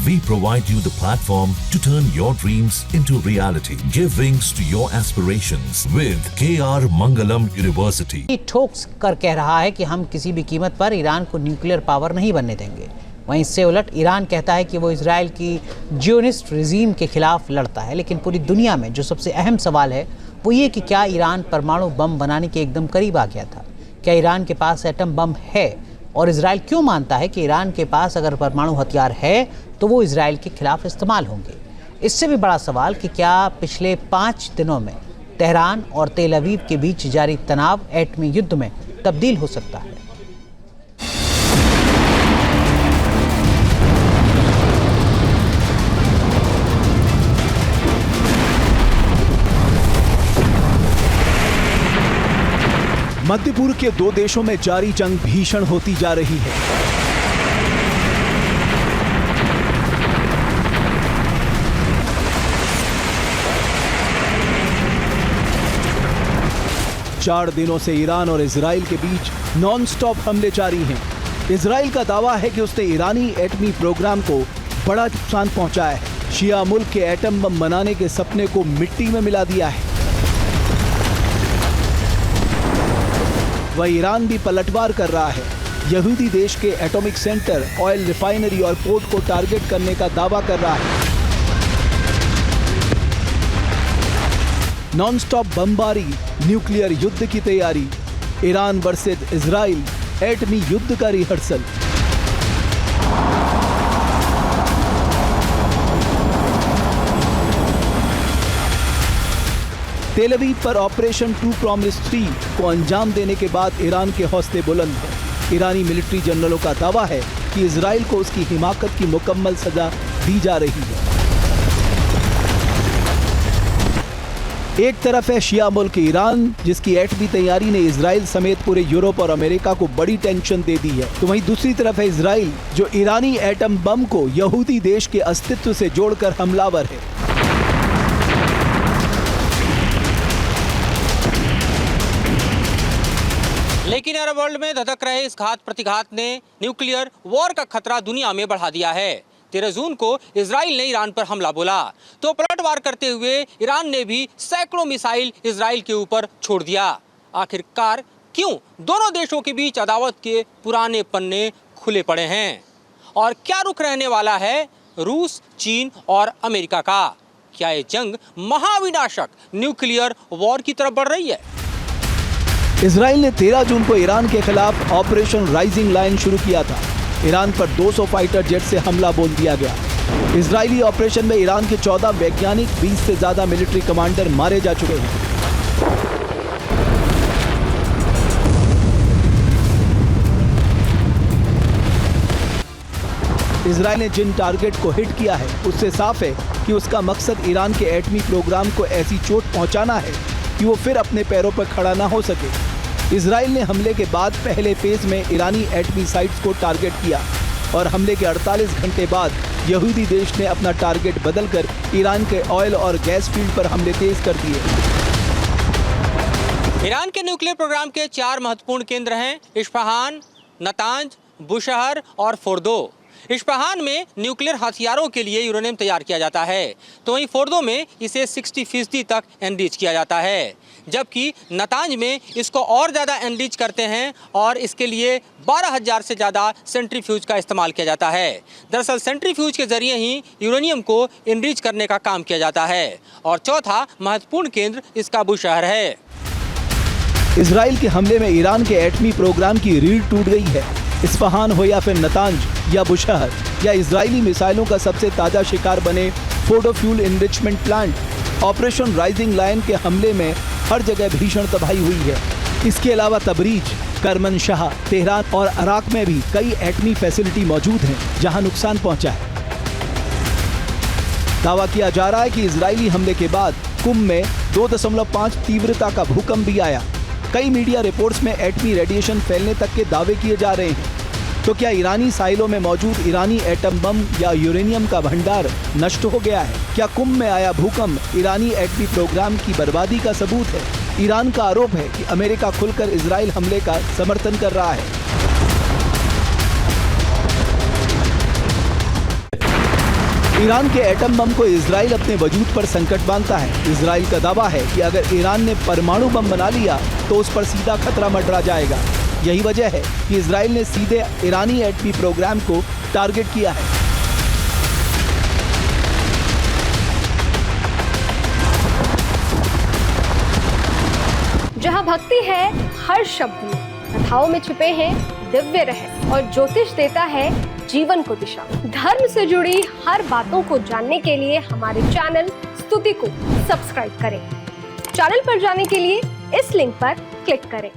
We provide you the platform to turn your dreams into reality. Give wings to your aspirations with KR Mangalam University. ठोक कर कह रहा है कि हम किसी भी कीमत पर ईरान को न्यूक्लियर पावर नहीं बनने देंगे। वहीं इससे उलट ईरान कहता है कि वो इजराइल की जियोनिस्ट रिजीम के खिलाफ लड़ता है। लेकिन पूरी दुनिया में जो सबसे अहम सवाल है वो ये कि क्या ईरान परमाणु बम बनाने के एकदम करीब आ गया था? क्या ईरान के पास एटम बम है? और इजराइल क्यों मानता है कि ईरान के पास अगर परमाणु हथियार है तो वो इजराइल के खिलाफ इस्तेमाल होंगे? इससे भी बड़ा सवाल कि क्या पिछले 5 दिनों में तेहरान और तेल अवीव के बीच जारी तनाव एटमी युद्ध में तब्दील हो सकता है। मध्य पूर्व के 2 देशों में जारी जंग भीषण होती जा रही है। चार दिनों से ईरान और इजराइल के बीच नॉनस्टॉप हमले जारी हैं। इजराइल का दावा है कि उसने ईरानी एटमी प्रोग्राम को बड़ा नुकसान पहुंचाया है। शिया मुल्क के एटम बम बनाने के सपने को मिट्टी में मिला दिया है। वह ईरान भी पलटवार कर रहा है। यहूदी देश के एटॉमिक सेंटर, ऑयल रिफाइनरी और पोर्ट को टारगेट करने का दावा कर रहा है। नॉनस्टॉप बमबारी, न्यूक्लियर युद्ध की तैयारी, ईरान वर्सेस इजराइल एटमी युद्ध का रिहर्सल। तेल अवीव पर ऑपरेशन 2 प्रॉमिस 3 को अंजाम देने के बाद ईरान के हौसले बुलंद हैं। ईरानी मिलिट्री जनरलों का दावा है कि इजराइल को उसकी हिमाकत की मुकम्मल सजा दी जा रही है। एक तरफ है शिया मुल्क ईरान, जिसकी एटमी तैयारी ने इजराइल समेत पूरे यूरोप और अमेरिका को बड़ी टेंशन दे दी है। तो वहीं दूसरी तरफ है इजराइल, जो ईरानी एटम बम को यहूदी देश के अस्तित्व से जोड़कर हमलावर है। लेकिन अरब वर्ल्ड में धधक रहे इस घात प्रतिघात ने न्यूक्लियर वॉर का खतरा दुनिया में बढ़ा दिया है। 13 जून को इजराइल ने ईरान पर हमला बोला तो पलटवार करते हुए ईरान ने भी सैकड़ों मिसाइल इजराइल के ऊपर छोड़ दिया। आखिरकार क्यों दोनों देशों के बीच अदावत के पुराने पन्ने खुले पड़े हैं? और क्या रुख रहने वाला है रूस, चीन और अमेरिका का? क्या ये जंग महाविनाशक न्यूक्लियर वॉर की तरफ बढ़ रही है? इजराइल ने 13 जून को ईरान के खिलाफ ऑपरेशन राइजिंग लाइन शुरू किया था। ईरान पर 200 फाइटर जेट से हमला बोल दिया गया। इजरायली ऑपरेशन में ईरान के 14 वैज्ञानिक, 20 से ज्यादा मिलिट्री कमांडर मारे जा चुके हैं। इजराइल ने जिन टारगेट को हिट किया है उससे साफ है कि उसका मकसद ईरान के एटमी प्रोग्राम को ऐसी चोट पहुंचाना है कि वो फिर अपने पैरों पर खड़ा ना हो सके। इजराइल ने हमले के बाद पहले फेज में ईरानी एटमी साइट्स को टारगेट किया और हमले के 48 घंटे बाद यहूदी देश ने अपना टारगेट बदलकर ईरान के ऑयल और गैस फील्ड पर हमले तेज कर दिए। ईरान के न्यूक्लियर प्रोग्राम के 4 महत्वपूर्ण केंद्र हैं: इस्फहान, नतांज, बुशहर और फोर्दो। इस्फहान में न्यूक्लियर हथियारों के लिए यूरेनियम तैयार किया जाता है, तो वहीं फोर्दो में इसे 60% तक एनरिच किया जाता है, जबकि नतांज में इसको और ज़्यादा एनरिच करते हैं और इसके लिए 12,000 से ज़्यादा सेंट्रीफ्यूज का इस्तेमाल किया जाता है। दरअसल सेंट्रीफ्यूज के जरिए ही यूरेनियम को एनरिच करने का काम किया जाता है। और चौथा महत्वपूर्ण केंद्र इसका बुशहर है। इजराइल के हमले में ईरान के एटमी प्रोग्राम की रीढ़ टूट गई है। इस्फहान हो या फिर नतांज या बुशहर या इजरायली मिसाइलों का सबसे ताज़ा शिकार बने Fordow fuel enrichment plant, operation rising line के हमले में हर जगह भीषण तबाही हुई है। इसके अलावा तबरीज, करमनशाह, तेहरान और अराक में भी कई एटमी फैसिलिटी मौजूद हैं जहां नुकसान पहुंचा है। दावा किया जा रहा है कि इजरायली हमले के बाद कुम में 2.5 तीव्रता का भूकंप भी आया। कई मीडिया रिपोर्ट्स में एटमी रेडिएशन फैलने तक के दावे किए जा रहे हैं। तो क्या ईरानी साइलों में मौजूद ईरानी एटम बम या यूरेनियम का भंडार नष्ट हो गया है? क्या कुम में आया भूकंप ईरानी एटमी प्रोग्राम की बर्बादी का सबूत है? ईरान का आरोप है कि अमेरिका खुलकर इजराइल हमले का समर्थन कर रहा है। ईरान के एटम बम को इजराइल अपने वजूद पर संकट मानता है। इजराइल का दावा है कि अगर ईरान ने परमाणु बम बना लिया तो उस पर सीधा खतरा मंडरा जाएगा। यही वजह है कि इजराइल ने सीधे ईरानी एटमी प्रोग्राम को टारगेट किया है। जहां भक्ति है हर शब्द में, कथाओं में छुपे हैं दिव्य रहस्य और ज्योतिष देता है जीवन को दिशा। धर्म से जुड़ी हर बातों को जानने के लिए हमारे चैनल स्तुति को सब्सक्राइब करें। चैनल पर जाने के लिए इस लिंक पर क्लिक करें।